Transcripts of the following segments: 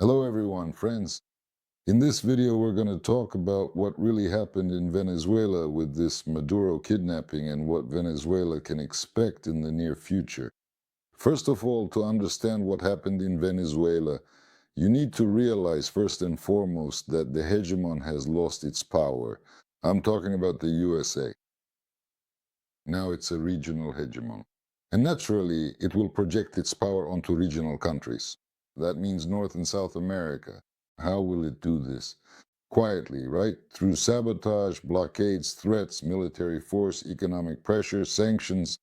Hello everyone, friends. In this video, we're going to talk about what really happened in Venezuela with this Maduro kidnapping and what Venezuela can expect in the near future. First of all, to understand what happened in Venezuela, you need to realize first and foremost that the hegemon has lost its power. I'm talking about the USA. Now it's a regional hegemon. And naturally, it will project its power onto regional countries. That means North and South America. How will it do this? Quietly, right? Through sabotage, blockades, threats, military force, economic pressure, sanctions,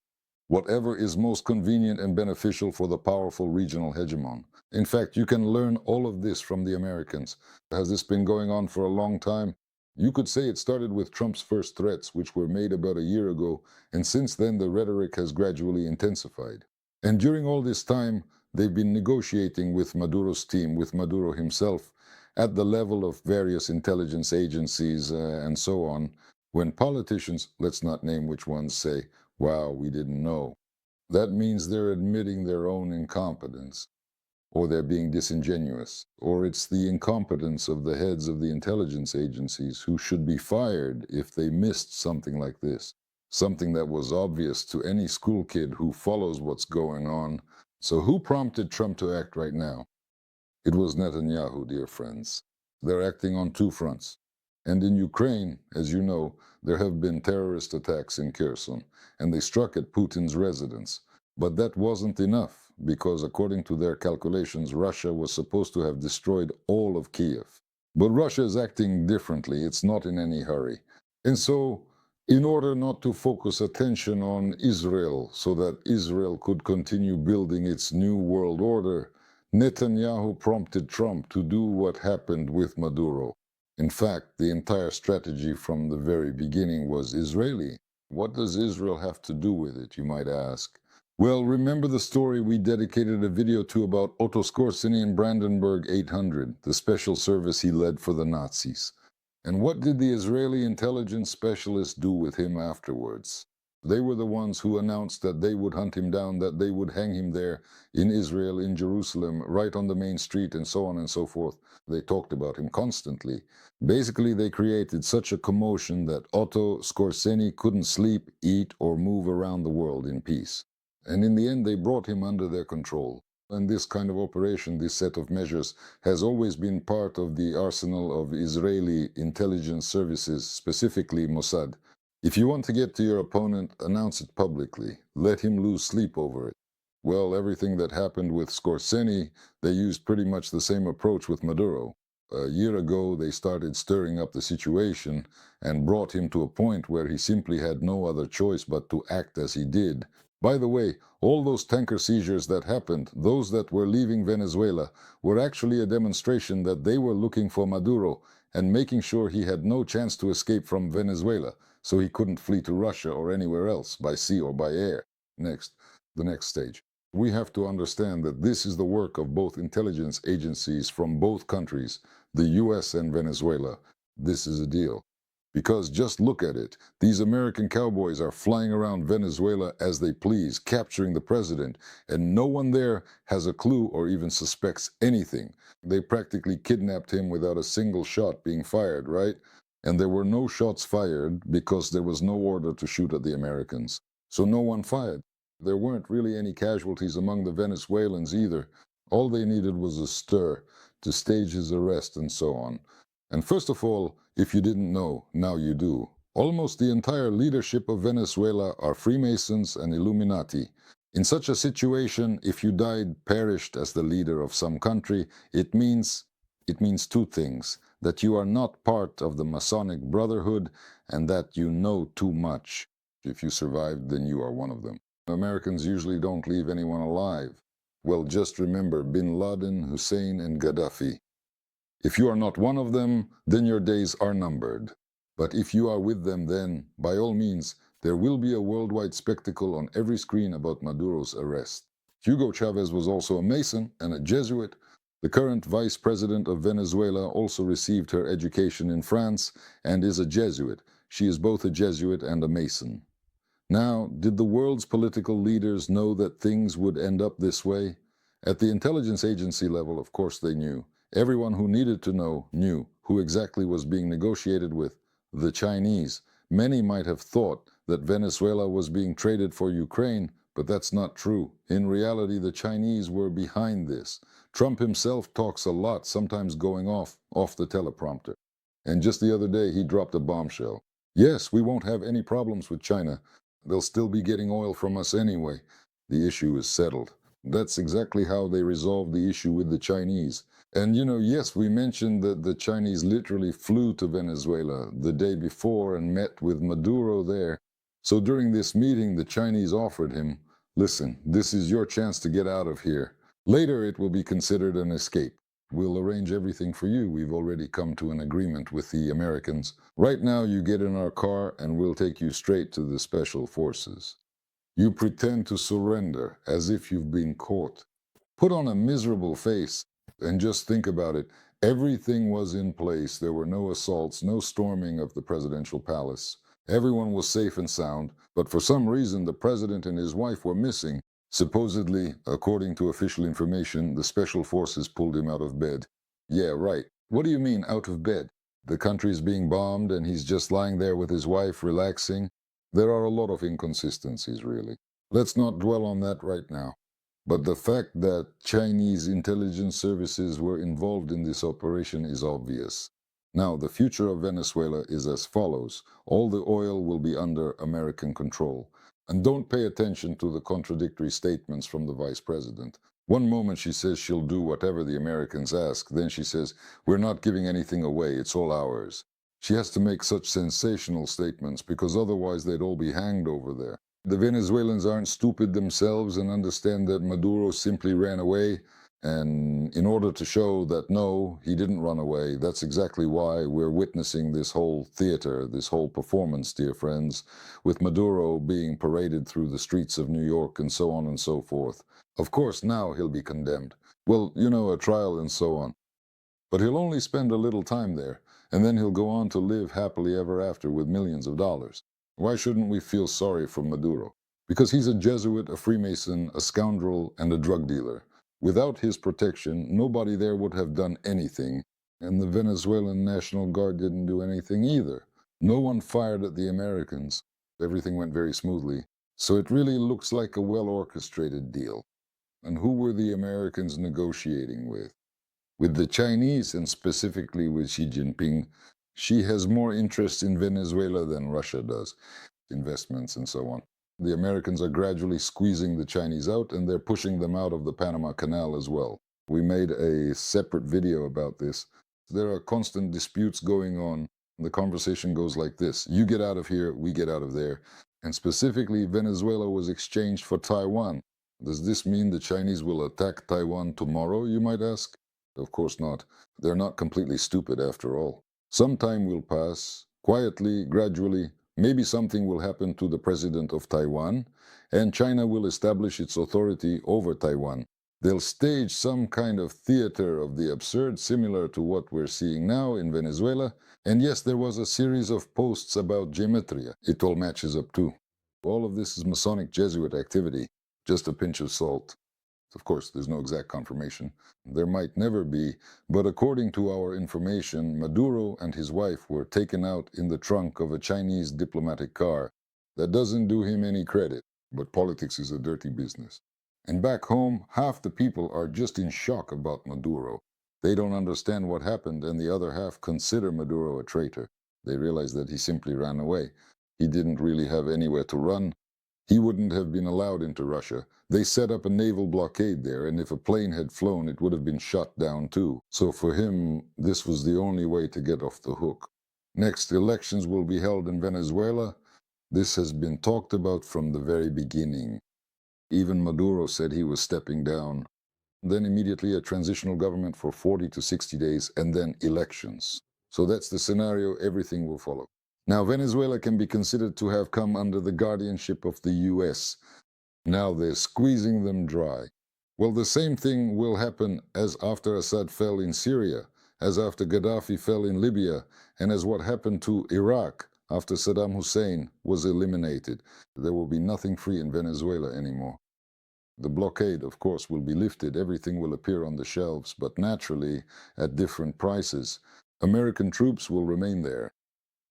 whatever is most convenient and beneficial for the powerful regional hegemon. In fact, you can learn all of this from the Americans. Has this been going on for a long time? You could say it started with Trump's first threats, which were made about a year ago, and since then the rhetoric has gradually intensified. And during all this time, they've been negotiating with Maduro's team, with Maduro himself, at the level of various intelligence agencies and so on, when politicians, let's not name which ones, say, "Wow, we didn't know." That means they're admitting their own incompetence, or they're being disingenuous, or it's the incompetence of the heads of the intelligence agencies who should be fired if they missed something like this, something that was obvious to any school kid who follows what's going on. So who prompted Trump to act right now? It was Netanyahu, dear friends. They're acting on two fronts. And in Ukraine, as you know, there have been terrorist attacks in Kherson, and they struck at Putin's residence. But that wasn't enough, because according to their calculations, Russia was supposed to have destroyed all of Kiev. But Russia is acting differently. It's not in any hurry. And so, in order not to focus attention on Israel so that Israel could continue building its new world order, Netanyahu prompted Trump to do what happened with Maduro. In fact, the entire strategy from the very beginning was Israeli. What does Israel have to do with it, you might ask? Well, remember the story we dedicated a video to about Otto Skorzeny in Brandenburg 800, the special service he led for the Nazis. And what did the Israeli intelligence specialists do with him afterwards? They were the ones who announced that they would hunt him down, that they would hang him there in Israel, in Jerusalem, right on the main street, and so on and so forth. They talked about him constantly. Basically, they created such a commotion that Otto Skorzeny couldn't sleep, eat, or move around the world in peace. And in the end, they brought him under their control. And this kind of operation, this set of measures, has always been part of the arsenal of Israeli intelligence services, specifically Mossad. If you want to get to your opponent, announce it publicly. Let him lose sleep over it. Well, everything that happened with Skorzeny, they used pretty much the same approach with Maduro. A year ago, they started stirring up the situation and brought him to a point where he simply had no other choice but to act as he did. By the way, all those tanker seizures that happened, those that were leaving Venezuela, were actually a demonstration that they were looking for Maduro and making sure he had no chance to escape from Venezuela, so he couldn't flee to Russia or anywhere else, by sea or by air. Next, the next stage. We have to understand that this is the work of both intelligence agencies from both countries, the US and Venezuela. This is a deal. Because just look at it. These American cowboys are flying around Venezuela as they please, capturing the president, and no one there has a clue or even suspects anything. They practically kidnapped him without a single shot being fired, right? And there were no shots fired because there was no order to shoot at the Americans. So no one fired. There weren't really any casualties among the Venezuelans either. All they needed was a stir to stage his arrest and so on. And first of all, if you didn't know, now you do. Almost the entire leadership of Venezuela are Freemasons and Illuminati. In such a situation, if you died, perished as the leader of some country, it means two things: that you are not part of the Masonic Brotherhood and that you know too much. If you survived, then you are one of them. Americans usually don't leave anyone alive. Well, just remember Bin Laden, Hussein, and Gaddafi. If you are not one of them, then your days are numbered. But if you are with them, then, by all means, there will be a worldwide spectacle on every screen about Maduro's arrest. Hugo Chavez was also a Mason and a Jesuit. The current vice president of Venezuela also received her education in France and is a Jesuit. She is both a Jesuit and a Mason. Now, did the world's political leaders know that things would end up this way? At the intelligence agency level, of course they knew. Everyone who needed to know knew who exactly was being negotiated with: the Chinese. Many might have thought that Venezuela was being traded for Ukraine, but that's not true. In reality, the Chinese were behind this. Trump himself talks a lot, sometimes going off the teleprompter. And just the other day, he dropped a bombshell. Yes, we won't have any problems with China. They'll still be getting oil from us anyway. The issue is settled. That's exactly how they resolved the issue with the Chinese. And yes, we mentioned that the Chinese literally flew to Venezuela the day before and met with Maduro there. So during this meeting, the Chinese offered him, listen, this is your chance to get out of here. Later, it will be considered an escape. We'll arrange everything for you. We've already come to an agreement with the Americans. Right now, you get in our car and we'll take you straight to the special forces. You pretend to surrender as if you've been caught. Put on a miserable face and just think about it. Everything was in place. There were no assaults, no storming of the presidential palace. Everyone was safe and sound, but for some reason the president and his wife were missing. Supposedly, according to official information, the special forces pulled him out of bed. Yeah, right. What do you mean, out of bed? The country's being bombed and he's just lying there with his wife, relaxing? There are a lot of inconsistencies, really. Let's not dwell on that right now. But the fact that Chinese intelligence services were involved in this operation is obvious. Now, the future of Venezuela is as follows. All the oil will be under American control. And don't pay attention to the contradictory statements from the vice president. One moment she says she'll do whatever the Americans ask. Then she says, we're not giving anything away. It's all ours. She has to make such sensational statements because otherwise they'd all be hanged over there. The Venezuelans aren't stupid themselves and understand that Maduro simply ran away. And in order to show that no, he didn't run away, that's exactly why we're witnessing this whole theater, this whole performance, dear friends, with Maduro being paraded through the streets of New York and so on and so forth. Of course, now he'll be condemned. Well, a trial and so on. But he'll only spend a little time there, and then he'll go on to live happily ever after with millions of dollars. Why shouldn't we feel sorry for Maduro? Because he's a Jesuit, a Freemason, a scoundrel, and a drug dealer. Without his protection, nobody there would have done anything, and the Venezuelan National Guard didn't do anything either. No one fired at the Americans. Everything went very smoothly. So it really looks like a well-orchestrated deal. And who were the Americans negotiating with? With the Chinese, and specifically with Xi Jinping. Xi has more interest in Venezuela than Russia does, investments and so on. The Americans are gradually squeezing the Chinese out, and they're pushing them out of the Panama Canal as well. We made a separate video about this. There are constant disputes going on. The conversation goes like this: you get out of here, we get out of there. And specifically, Venezuela was exchanged for Taiwan. Does this mean the Chinese will attack Taiwan tomorrow, you might ask? Of course not. They're not completely stupid after all. Some time will pass, quietly, gradually. Maybe something will happen to the president of Taiwan, and China will establish its authority over Taiwan. They'll stage some kind of theater of the absurd, similar to what we're seeing now in Venezuela. And yes, there was a series of posts about gematria. It all matches up too. All of this is Masonic Jesuit activity, just a pinch of salt. Of course, there's no exact confirmation. There might never be, but according to our information, Maduro and his wife were taken out in the trunk of a Chinese diplomatic car. That doesn't do him any credit, but politics is a dirty business. And back home, half the people are just in shock about Maduro. They don't understand what happened, and the other half consider Maduro a traitor. They realize that he simply ran away. He didn't really have anywhere to run. He wouldn't have been allowed into Russia. They set up a naval blockade there, and if a plane had flown, it would have been shot down too. So for him, this was the only way to get off the hook. Next, elections will be held in Venezuela. This has been talked about from the very beginning. Even Maduro said he was stepping down. Then immediately a transitional government for 40 to 60 days, and then elections. So that's the scenario. Everything will follow. Now, Venezuela can be considered to have come under the guardianship of the US. Now they're squeezing them dry. Well, the same thing will happen as after Assad fell in Syria, as after Gaddafi fell in Libya, and as what happened to Iraq after Saddam Hussein was eliminated. There will be nothing free in Venezuela anymore. The blockade, of course, will be lifted. Everything will appear on the shelves, but naturally at different prices. American troops will remain there.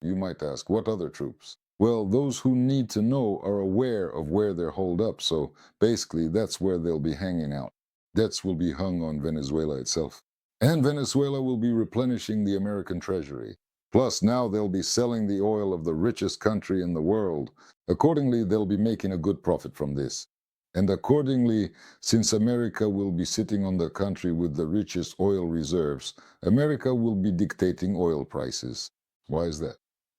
You might ask, what other troops? Well, those who need to know are aware of where they're holed up, so basically that's where they'll be hanging out. Debts will be hung on Venezuela itself. And Venezuela will be replenishing the American treasury. Plus, now they'll be selling the oil of the richest country in the world. Accordingly, they'll be making a good profit from this. And accordingly, since America will be sitting on the country with the richest oil reserves, America will be dictating oil prices. Why is that?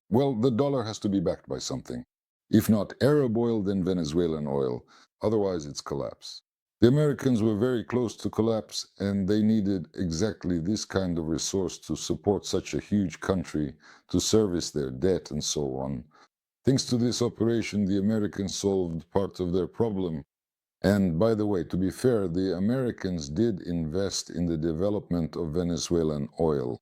Well, the dollar has to be backed by something. If not Arab oil, then Venezuelan oil. Otherwise, it's collapse. The Americans were very close to collapse, and they needed exactly this kind of resource to support such a huge country, to service their debt, and so on. Thanks to this operation, the Americans solved part of their problem. And by the way, to be fair, the Americans did invest in the development of Venezuelan oil.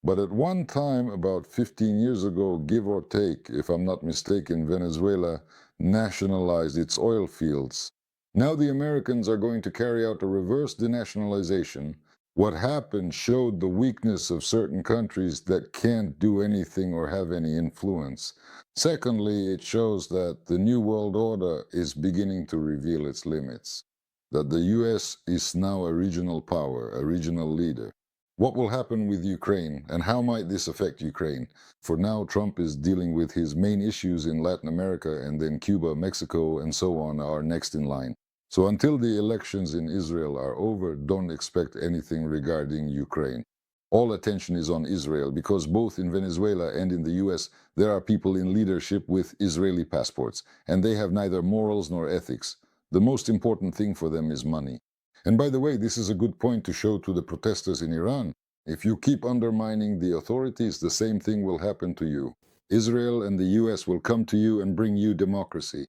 But at one time, about 15 years ago, give or take, if I'm not mistaken, Venezuela nationalized its oil fields. Now the Americans are going to carry out a reverse denationalization. What happened showed the weakness of certain countries that can't do anything or have any influence. Secondly, it shows that the New World Order is beginning to reveal its limits, that the US is now a regional power, a regional leader. What will happen with Ukraine, and how might this affect Ukraine? For now, Trump is dealing with his main issues in Latin America, and then Cuba, Mexico, and so on are next in line. So until the elections in Israel are over, don't expect anything regarding Ukraine. All attention is on Israel because both in Venezuela and in the US, there are people in leadership with Israeli passports, and they have neither morals nor ethics. The most important thing for them is money. And by the way, this is a good point to show to the protesters in Iran. If you keep undermining the authorities, the same thing will happen to you. Israel and the US will come to you and bring you democracy.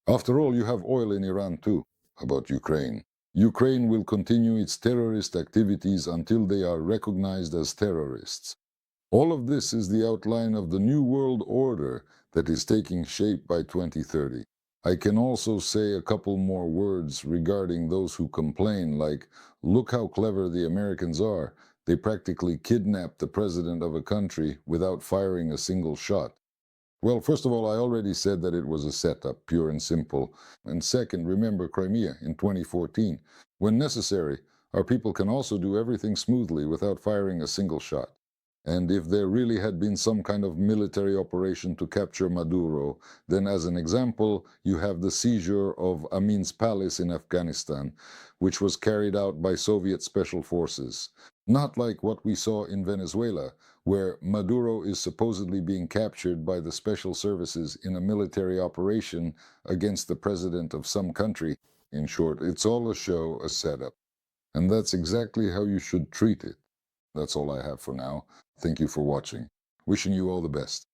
After all, you have oil in Iran too. About Ukraine. Ukraine will continue its terrorist activities until they are recognized as terrorists. All of this is the outline of the New World Order that is taking shape by 2030. I can also say a couple more words regarding those who complain, like, look how clever the Americans are. They practically kidnapped the president of a country without firing a single shot. Well, first of all, I already said that it was a setup, pure and simple. And second, remember Crimea in 2014. When necessary, our people can also do everything smoothly without firing a single shot. And if there really had been some kind of military operation to capture Maduro, then as an example, you have the seizure of Amin's palace in Afghanistan, which was carried out by Soviet special forces. Not like what we saw in Venezuela, where Maduro is supposedly being captured by the special services in a military operation against the president of some country. In short, it's all a show, a setup. And that's exactly how you should treat it. That's all I have for now. Thank you for watching. Wishing you all the best.